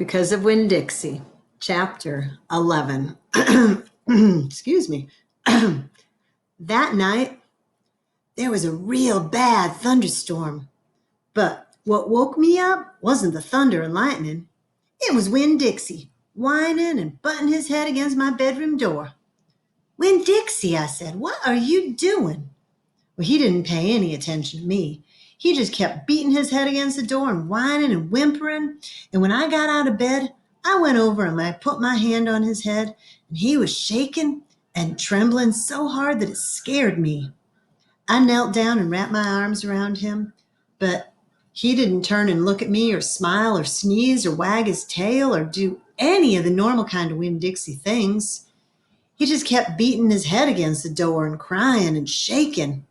Because of Winn-Dixie, Chapter 11. Excuse me. That night, there was a real bad thunderstorm. But what woke me up wasn't the thunder and lightning. It was Winn-Dixie, whining and butting his head against my bedroom door. "Winn-Dixie," I said, "what are you doing?" Well, he didn't pay any attention to me. He just kept beating his head against the door and whining and whimpering. And when I got out of bed, I went over and I put my hand on his head, and he was shaking and trembling so hard that it scared me. I knelt down and wrapped my arms around him, but he didn't turn and look at me or smile or sneeze or wag his tail or do any of the normal kind of Winn-Dixie things. He just kept beating his head against the door and crying and shaking.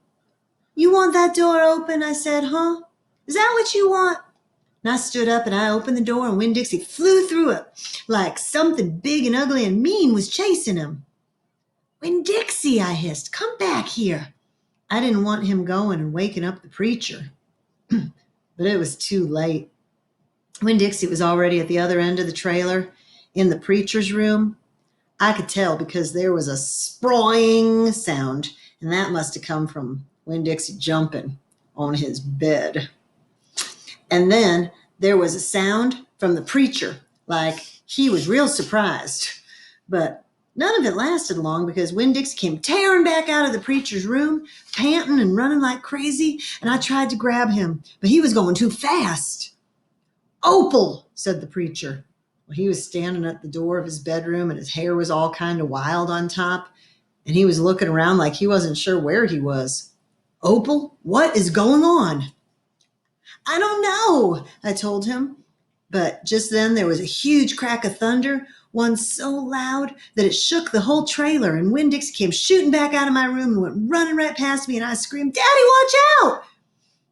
"You want that door open?" I said. "Huh? Is that what you want?" And I stood up and I opened the door, and Winn-Dixie flew through it like something big and ugly and mean was chasing him. "Winn-Dixie," I hissed, "come back here." I didn't want him going and waking up the preacher. But it was too late. Winn-Dixie was already at the other end of the trailer in the preacher's room. I could tell because there was a sproing sound, and that must have come from Winn-Dixie jumping on his bed. And then there was a sound from the preacher, like he was real surprised. But none of it lasted long because Winn-Dixie came tearing back out of the preacher's room, panting and running like crazy, and I tried to grab him, but he was going too fast. "Opal," said the preacher. Well, he was standing at the door of his bedroom, and his hair was all kind of wild on top, and he was looking around like he wasn't sure where he was. "Opal, what is going on?" "I don't know," I told him. But just then there was a huge crack of thunder, one so loud that it shook the whole trailer, and Winn-Dixie came shooting back out of my room and went running right past me, and I screamed, "Daddy, watch out!"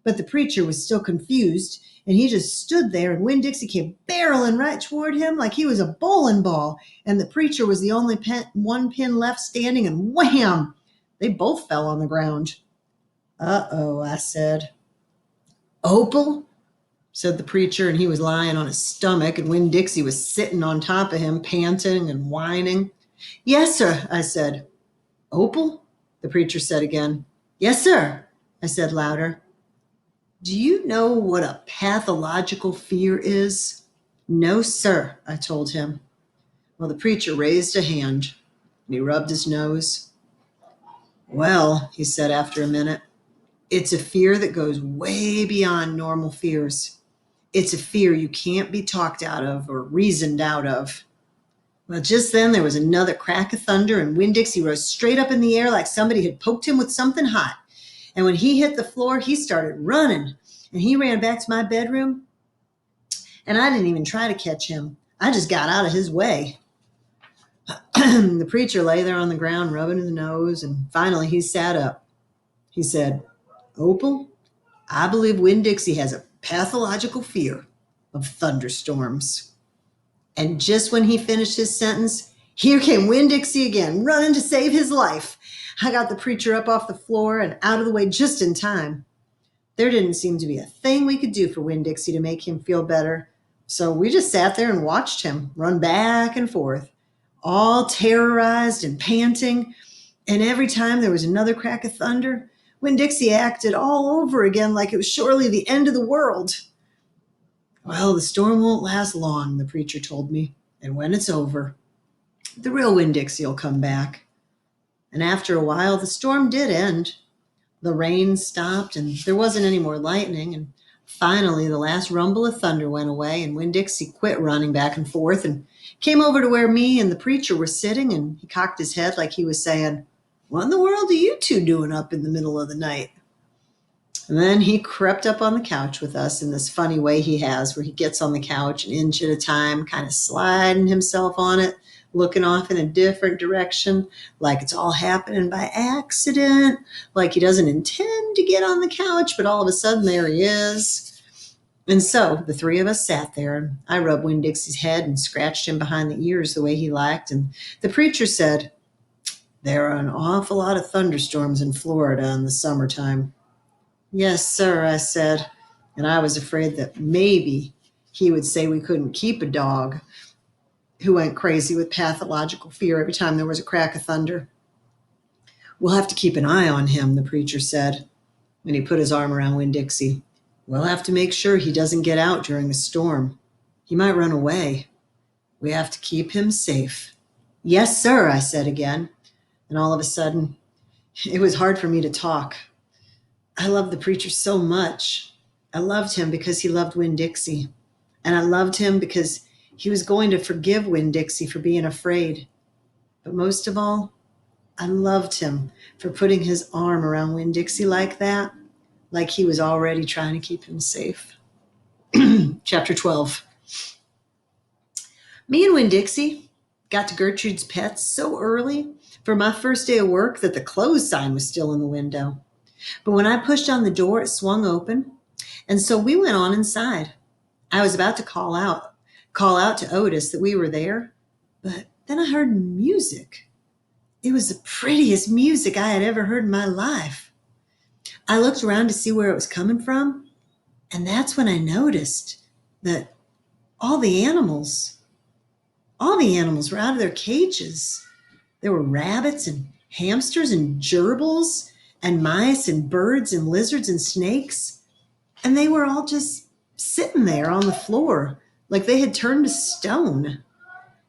But the preacher was still confused, and he just stood there, and Winn-Dixie came barreling right toward him like he was a bowling ball, and the preacher was the only one pin left standing, and wham! They both fell on the ground. "Uh-oh," I said. "Opal?" said the preacher, and he was lying on his stomach, and Winn-Dixie was sitting on top of him, panting and whining. "Yes, sir," I said. "Opal?" the preacher said again. "Yes, sir," I said louder. "Do you know what a pathological fear is?" "No, sir," I told him. Well, the preacher raised a hand, and he rubbed his nose. "Well," he said after a minute, "it's a fear that goes way beyond normal fears. It's a fear you can't be talked out of or reasoned out of." Well, just then there was another crack of thunder, and Winn-Dixie rose straight up in the air like somebody had poked him with something hot. And when he hit the floor, he started running, and he ran back to my bedroom, and I didn't even try to catch him. I just got out of his way. The preacher lay there on the ground, rubbing his nose, and finally he sat up. He said, "Opal, I believe Winn-Dixie has a pathological fear of thunderstorms." And just when he finished his sentence, here came Winn-Dixie again, running to save his life. I got the preacher up off the floor and out of the way just in time. There didn't seem to be a thing we could do for Winn-Dixie to make him feel better, so we just sat there and watched him run back and forth, all terrorized and panting. And every time there was another crack of thunder, Winn-Dixie acted all over again like it was surely the end of the world. "Well, the storm won't last long," the preacher told me. "And when it's over, the real Winn-Dixie will come back." And after a while, the storm did end. The rain stopped, and there wasn't any more lightning. And finally, the last rumble of thunder went away, and Winn-Dixie quit running back and forth and came over to where me and the preacher were sitting, and he cocked his head like he was saying, "What in the world are you two doing up in the middle of the night?" And then he crept up on the couch with us in this funny way he has, where he gets on the couch an inch at a time, kind of sliding himself on it, looking off in a different direction, like it's all happening by accident, like he doesn't intend to get on the couch, but all of a sudden there he is. And so the three of us sat there, and I rubbed Winn-Dixie's head and scratched him behind the ears the way he liked. And the preacher said, "There are an awful lot of thunderstorms in Florida in the summertime." "Yes, sir," I said, and I was afraid that maybe He would say we couldn't keep a dog who went crazy with pathological fear every time there was a crack of thunder. We'll have to keep an eye on him, the preacher said when he put his arm around Winn-Dixie. We'll have to make sure he doesn't get out during a storm. He might run away. We have to keep him safe. Yes, sir, I said again. And all of a sudden, it was hard for me to talk. I loved the preacher so much. I loved him because he loved Winn-Dixie. And I loved him because he was going to forgive Winn-Dixie for being afraid. But most of all, I loved him for putting his arm around Winn-Dixie like that, like he was already trying to keep him safe. Chapter 12. Me and Winn-Dixie got to Gertrude's Pets so early for my first day of work that the closed sign was still in the window. But when I pushed on the door, it swung open, and so we went on inside. I was about to call out to Otis that we were there, but then I heard music. It was the prettiest music I had ever heard in my life. I looked around to see where it was coming from, and that's when I noticed that all the animals were out of their cages. There were rabbits and hamsters and gerbils and mice and birds and lizards and snakes, and they were all just sitting there on the floor like they had turned to stone.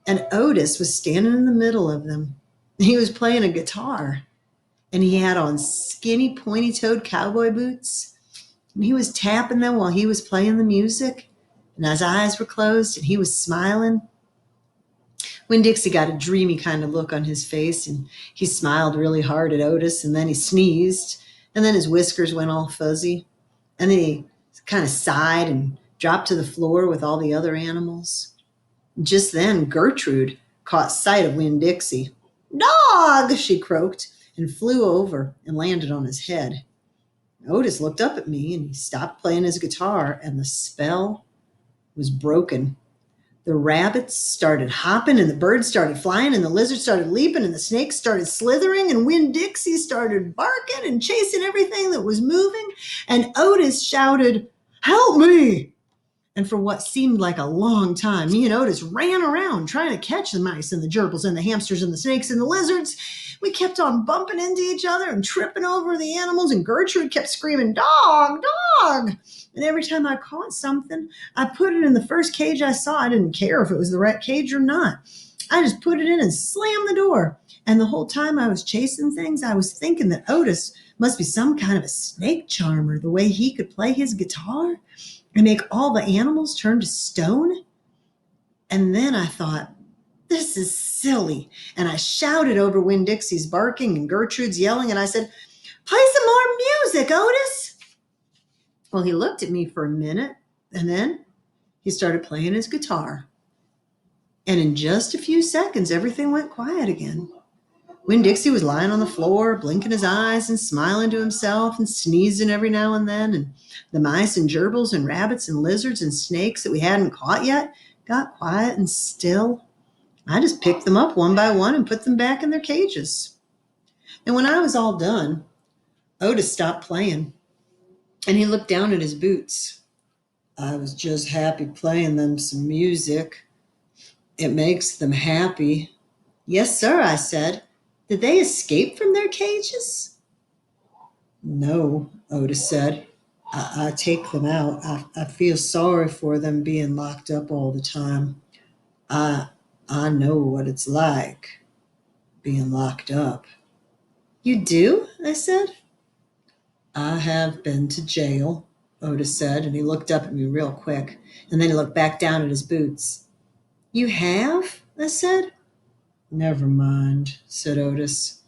And Otis was standing in the middle of them. He was playing a guitar, and he had on skinny, pointy-toed cowboy boots, and he was tapping them while he was playing the music, and his eyes were closed, and he was smiling. Winn-Dixie got a dreamy kind of look on his face, and he smiled really hard at Otis, and then he sneezed, and then his whiskers went all fuzzy, and then he kind of sighed and dropped to the floor with all the other animals. Just then, Gertrude caught sight of Winn-Dixie. "Dog!" she croaked, and flew over and landed on his head. Otis looked up at me, and he stopped playing his guitar, and the spell was broken. The rabbits started hopping, and the birds started flying, and the lizards started leaping, and the snakes started slithering, and Winn-Dixie started barking and chasing everything that was moving, and Otis shouted, "Help me!" And for what seemed like a long time, me and Otis ran around trying to catch the mice and the gerbils and the hamsters and the snakes and the lizards. We kept on bumping into each other and tripping over the animals, and Gertrude kept screaming, "Dog, dog!" And every time I caught something, I put it in the first cage I saw. I didn't care if it was the right cage or not. I just put it in and slammed the door. And the whole time I was chasing things, I was thinking that Otis must be some kind of a snake charmer, the way he could play his guitar and make all the animals turn to stone. And then I thought, this is silly. And I shouted over Winn-Dixie's barking and Gertrude's yelling, and I said, "Play some more music, Otis." Well, he looked at me for a minute, and then he started playing his guitar. And in just a few seconds, everything went quiet again. Winn-Dixie was lying on the floor, blinking his eyes and smiling to himself and sneezing every now and then. And the mice and gerbils and rabbits and lizards and snakes that we hadn't caught yet got quiet and still. I just picked them up one by one and put them back in their cages. And when I was all done, Otis stopped playing, and he looked down at his boots. "I was just happy playing them some music. It makes them happy." "Yes, sir," I said. "Did they escape from their cages?" "No," Otis said. I take them out. I feel sorry for them being locked up all the time. I know what it's like, being locked up." "You do?" I said. "I have been to jail," Otis said, and he looked up at me real quick, and then he looked back down at his boots. "You have?" I said. "Never mind," said Otis.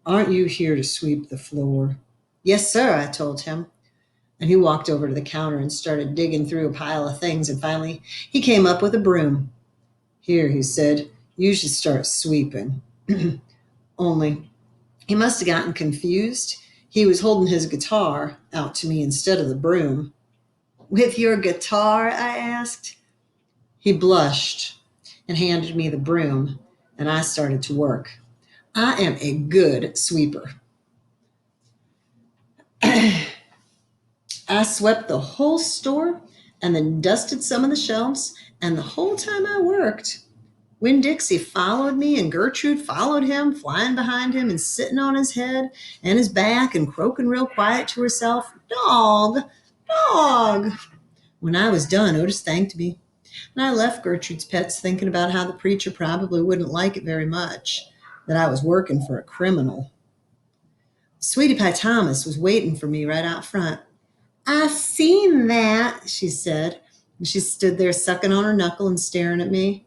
"Aren't you here to sweep the floor?" "Yes, sir," I told him. And he walked over to the counter and started digging through a pile of things, and finally he came up with a broom. "Here," he said, "you should start sweeping." Only he must have gotten confused. He was holding his guitar out to me instead of the broom. "With your guitar?" I asked. He blushed and handed me the broom, and I started to work. I am a good sweeper. I swept the whole store and then dusted some of the shelves. And the whole time I worked, Winn-Dixie followed me, and Gertrude followed him, flying behind him and sitting on his head and his back and croaking real quiet to herself, "Dog, dog." When I was done, Otis thanked me, and I left Gertrude's pets thinking about how the preacher probably wouldn't like it very much, that I was working for a criminal. Sweetie Pie Thomas was waiting for me right out front. "I seen that," she said, and she stood there sucking on her knuckle and staring at me.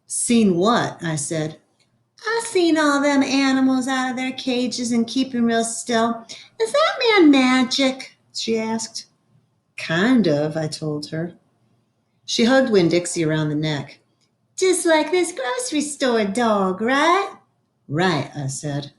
"Seen what?" I said. "I seen all them animals out of their cages and keeping real still. Is that man magic?" she asked. "Kind of," I told her. She hugged Winn-Dixie around the neck. "Just like this grocery store dog, right?" "Right," I said.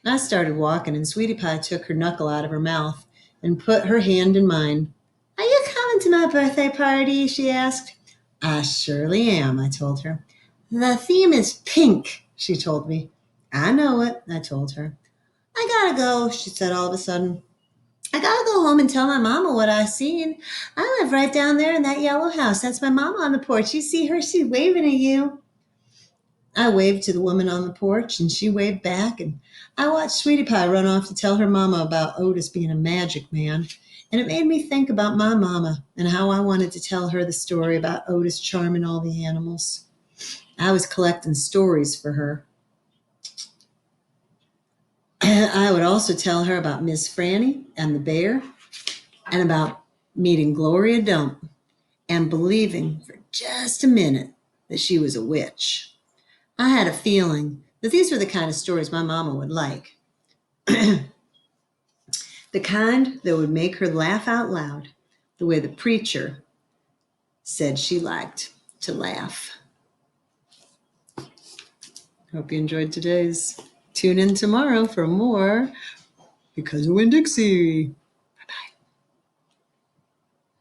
I started walking, and Sweetie Pie took her knuckle out of her mouth and put her hand in mine. "Are you coming to my birthday party?" she asked. "I surely am," I told her. "The theme is pink," she told me. "I know it," I told her. "I gotta go," she said all of a sudden. "I gotta go home and tell my mama what I seen. I live right down there in that yellow house. That's my mama on the porch. You see her? She's waving at you." I waved to the woman on the porch, and she waved back, and I watched Sweetie Pie run off to tell her mama about Otis being a magic man. And it made me think about my mama and how I wanted to tell her the story about Otis charming all the animals. I was collecting stories for her. I would also tell her about Miss Franny and the bear, and about meeting Gloria Dump and believing for just a minute that she was a witch. I had a feeling that these were the kind of stories my mama would like. The kind that would make her laugh out loud, the way the preacher said she liked to laugh. Hope you enjoyed today's. Tune in tomorrow for more Because of Winn-Dixie.